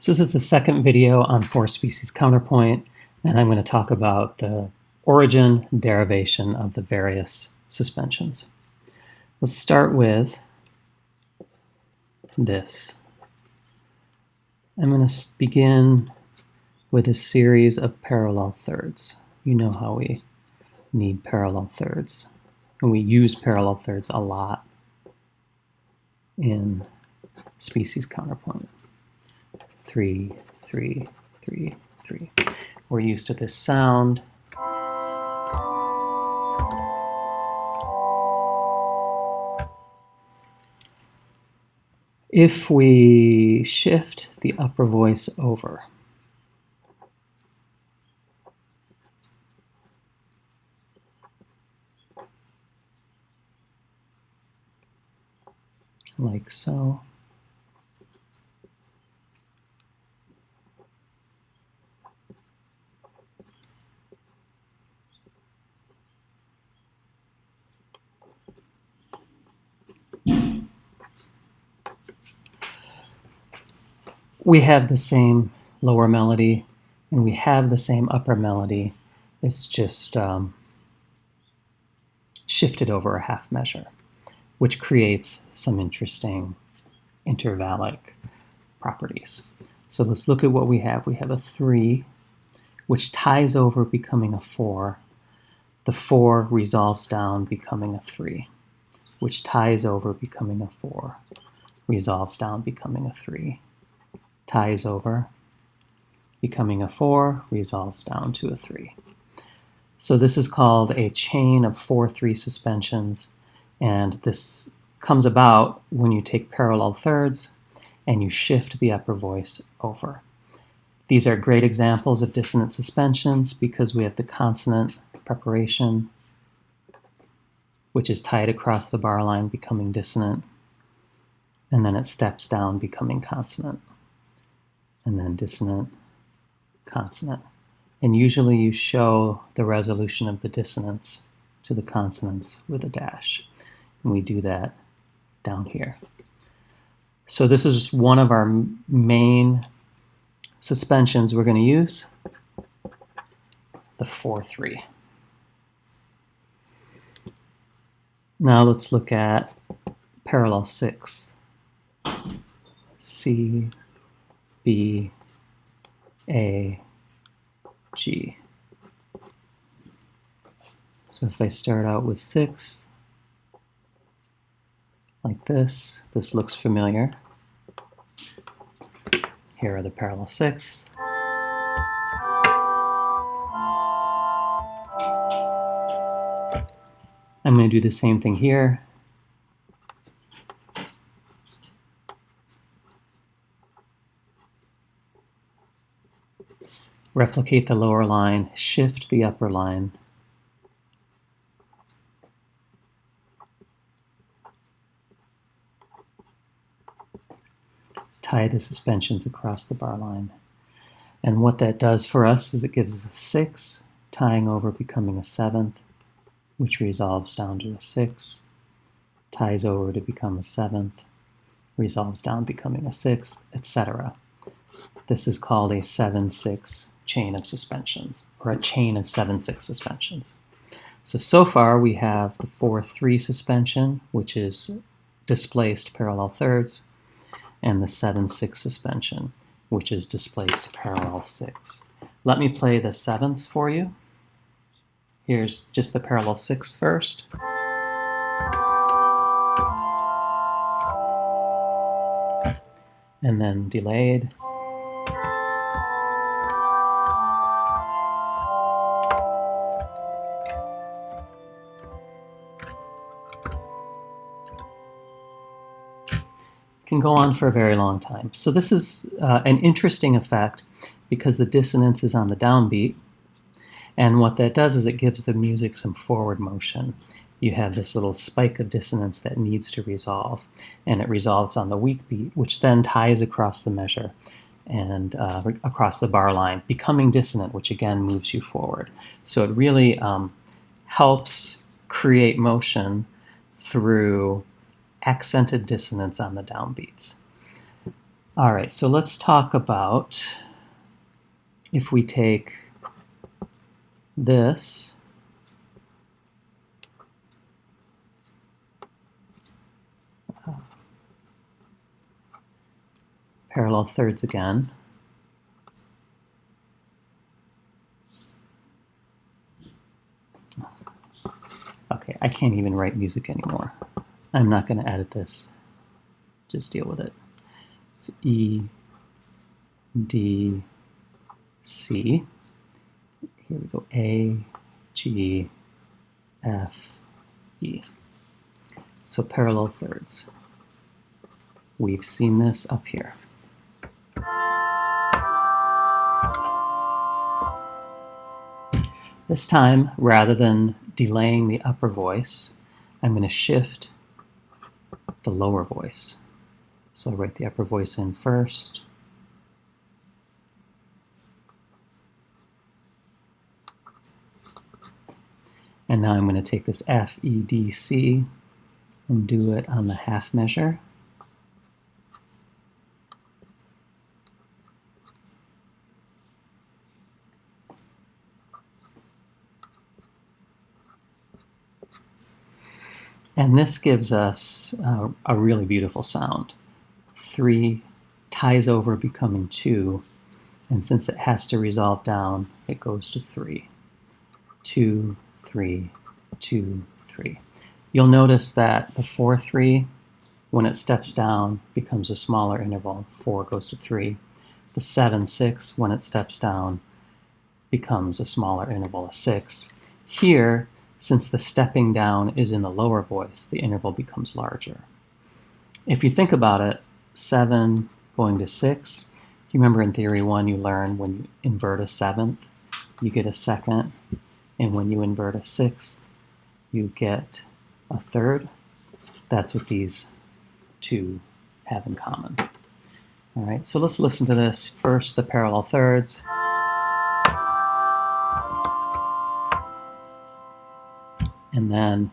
So this is the second video on four-species counterpoint, and I'm going to talk about the origin, derivation of the various suspensions. Let's start with this. I'm going to begin with a series of parallel thirds. You know how we need parallel thirds, and we use parallel thirds a lot in species counterpoint. 3, 3, 3, 3. We're used to this sound. If we shift the upper voice over, like so, we have the same lower melody and we have the same upper melody. It's just shifted over a half measure, which creates some interesting intervallic properties. So let's look at what we have. We have a 3, which ties over becoming a 4. The 4 resolves down becoming a 3, which ties over becoming a 4, resolves down becoming a 3, ties over becoming a 4, resolves down to a 3. So this is called a chain of 4-3 suspensions, and this comes about when you take parallel thirds and you shift the upper voice over. These are great examples of dissonant suspensions because we have the consonant preparation, which is tied across the bar line becoming dissonant, and then it steps down becoming consonant, and then dissonant, consonant. And usually you show the resolution of the dissonance to the consonants with a dash. And we do that down here. So this is one of our main suspensions we're going to use, the 4-3. Now let's look at parallel 6. C, B, A, G. So if I start out with 6, like this looks familiar. Here are the parallel 6. I'm going to do the same thing here. Replicate the lower line, shift the upper line. Tie the suspensions across the bar line. And what that does for us is it gives us a 6, tying over becoming a 7th, which resolves down to a 6, ties over to become a 7th, resolves down becoming a 6th, etc. This is called a 7-6 chain of suspensions, or a chain of 7-6 suspensions. So far we have the 4-3 suspension, which is displaced parallel thirds, and the 7-6 suspension, which is displaced parallel 6. Let me play the 7ths for you. Here's just the parallel 6 first. And then delayed. Can go on for a very long time. So this is an interesting effect because the dissonance is on the downbeat, and what that does is it gives the music some forward motion. You have this little spike of dissonance that needs to resolve, and it resolves on the weak beat, which then ties across the measure and across the bar line, becoming dissonant, which again moves you forward. So it really helps create motion through accented dissonance on the downbeats. All right, so let's talk about if we take this parallel thirds again. Okay, I can't even write music anymore. I'm not going to edit this. Just deal with it. E, D, C. Here we go. A, G, F, E. So parallel thirds. We've seen this up here. This time, rather than delaying the upper voice, I'm going to shift the lower voice. So I write the upper voice in first. And now I'm going to take this F, E, D, C and do it on the half measure. And this gives us a really beautiful sound. 3 ties over becoming 2, and since it has to resolve down, it goes to 3. 2, 3, 2, 3. You'll notice that the 4-3, when it steps down, becomes a smaller interval. 4 goes to 3. The 7-6, when it steps down, becomes a smaller interval, a 6. Here, since the stepping down is in the lower voice, the interval becomes larger. If you think about it, 7 going to 6, you remember in Theory 1 you learned when you invert a 7th, you get a 2nd, and when you invert a 6th, you get a 3rd. That's what these two have in common. All right, so let's listen to this. First, the parallel thirds. And then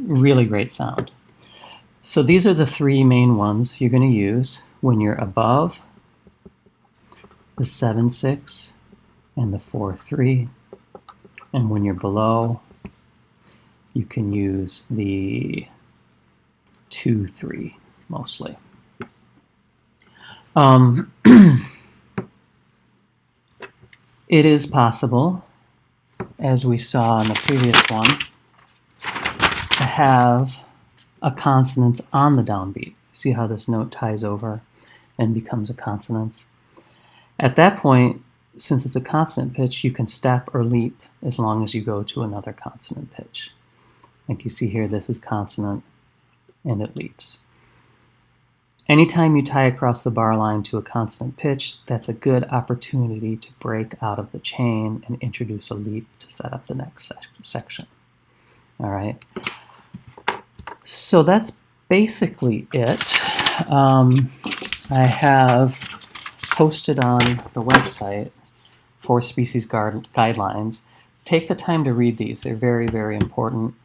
really great sound. So these are the 3 main ones you're going to use when you're above the 7-6 and the 4-3, and when you're below, you can use the 2-3 mostly. It is possible, as we saw in the previous one, to have a consonant on the downbeat. See how this note ties over and becomes a consonant? At that point, since it's a consonant pitch, you can step or leap as long as you go to another consonant pitch. Like you see here, this is consonant and it leaps. Anytime you tie across the bar line to a consonant pitch, that's a good opportunity to break out of the chain and introduce a leap to set up the next section. All right. So that's basically it. I have posted on the website 4 species guidelines. Take the time to read these. They're very, very important.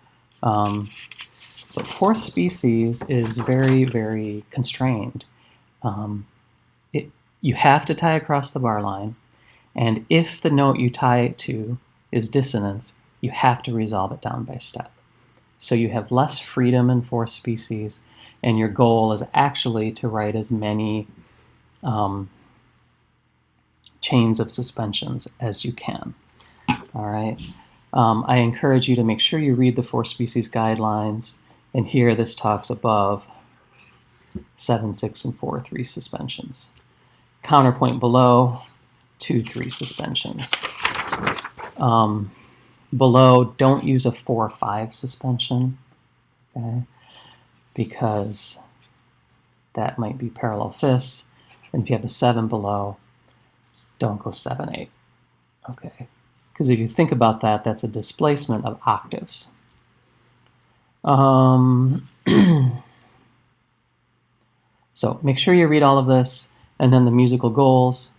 But 4th species is very, very constrained. You have to tie across the bar line, and if the note you tie it to is dissonance, you have to resolve it down by step. So you have less freedom in 4th species, and your goal is actually to write as many chains of suspensions as you can. All right. I encourage you to make sure you read the 4 species guidelines. And here this talks above 7-6 and 4-3 suspensions. Counterpoint below, 2-3 suspensions. Below, don't use a 4-5 suspension, okay? Because that might be parallel fifths. And if you have a 7 below, don't go 7-8, okay? Because if you think about that, that's a displacement of octaves. So make sure you read all of this, and then the musical goals.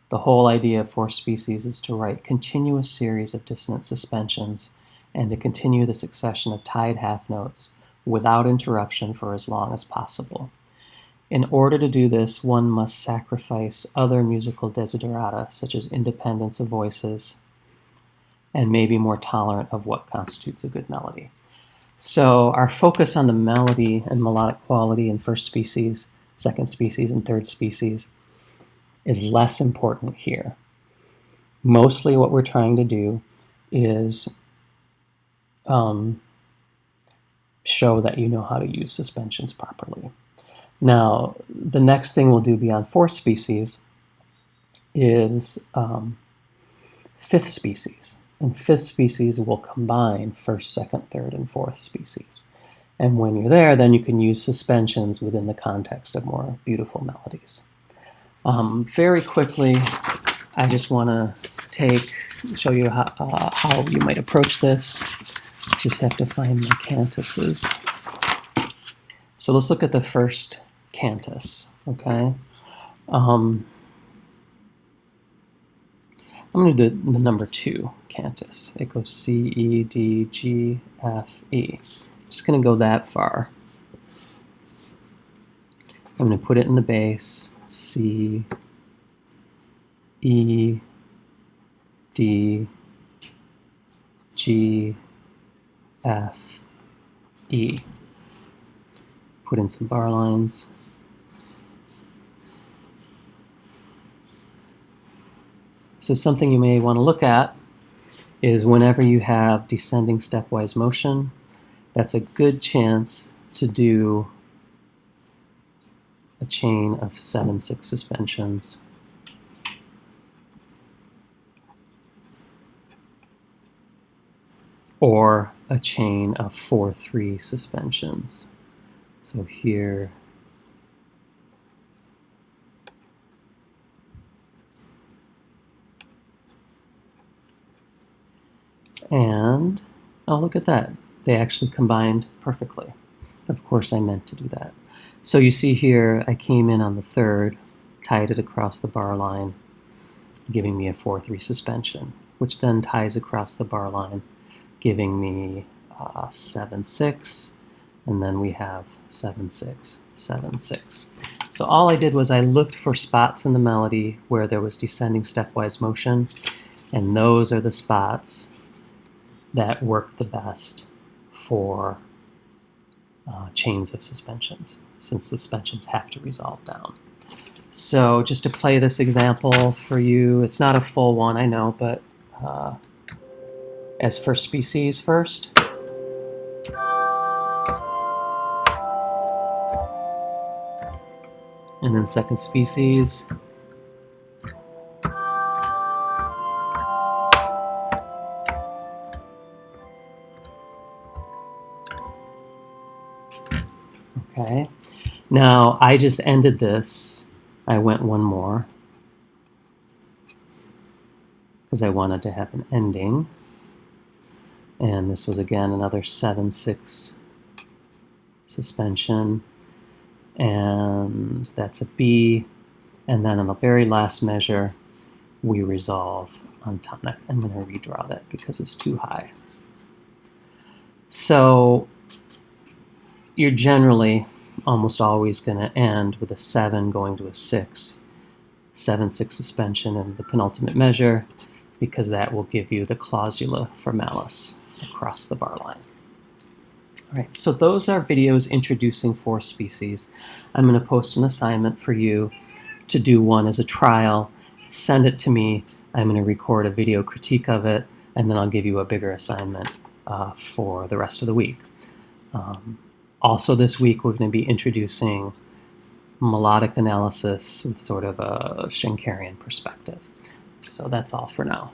The whole idea of four species is to write continuous series of dissonant suspensions and to continue the succession of tied half notes without interruption for as long as possible. In order to do this, one must sacrifice other musical desiderata, such as independence of voices, and may be more tolerant of what constitutes a good melody. So our focus on the melody and melodic quality in first species, second species, and third species is less important here. Mostly what we're trying to do is show that you know how to use suspensions properly. Now, the next thing we'll do beyond fourth species is fifth species. And fifth species will combine first, second, third, and fourth species. And when you're there, then you can use suspensions within the context of more beautiful melodies. Very quickly, I just want to show you how you might approach this. Just have to find my cantuses. So let's look at the first cantus, okay? I'm going to do the number 2 cantus. It goes C, E, D, G, F, E. I'm just going to go that far. I'm going to put it in the bass, C, E, D, G, F, E. Put in some bar lines. So something you may want to look at is whenever you have descending stepwise motion, that's a good chance to do a chain of 7/6 suspensions. Or a chain of 4/3 suspensions. So here, and oh, look at that. They actually combined perfectly. Of course, I meant to do that. So you see here, I came in on the third, tied it across the bar line, giving me a 4/3 suspension, which then ties across the bar line, giving me 7/6, and then we have 7/6, 7/6. So all I did was I looked for spots in the melody where there was descending stepwise motion, and those are the spots that work the best for chains of suspensions, since suspensions have to resolve down. So just to play this example for you, it's not a full one, I know, but as first species first. And then second species. Okay. Now I just ended this. I went one more because I wanted to have an ending. And this was again another 7/6 suspension. And that's a B. And then on the very last measure, we resolve on tonic. I'm going to redraw that because it's too high. So you're generally almost always going to end with a 7 going to a 6, 7/6 suspension in the penultimate measure, because that will give you the clausula for MUS across the bar line. All right, so those are videos introducing four species. I'm going to post an assignment for you to do one as a trial. Send it to me. I'm going to record a video critique of it, and then I'll give you a bigger assignment for the rest of the week. Also this week, we're going to be introducing melodic analysis with sort of a Schenkerian perspective. So that's all for now.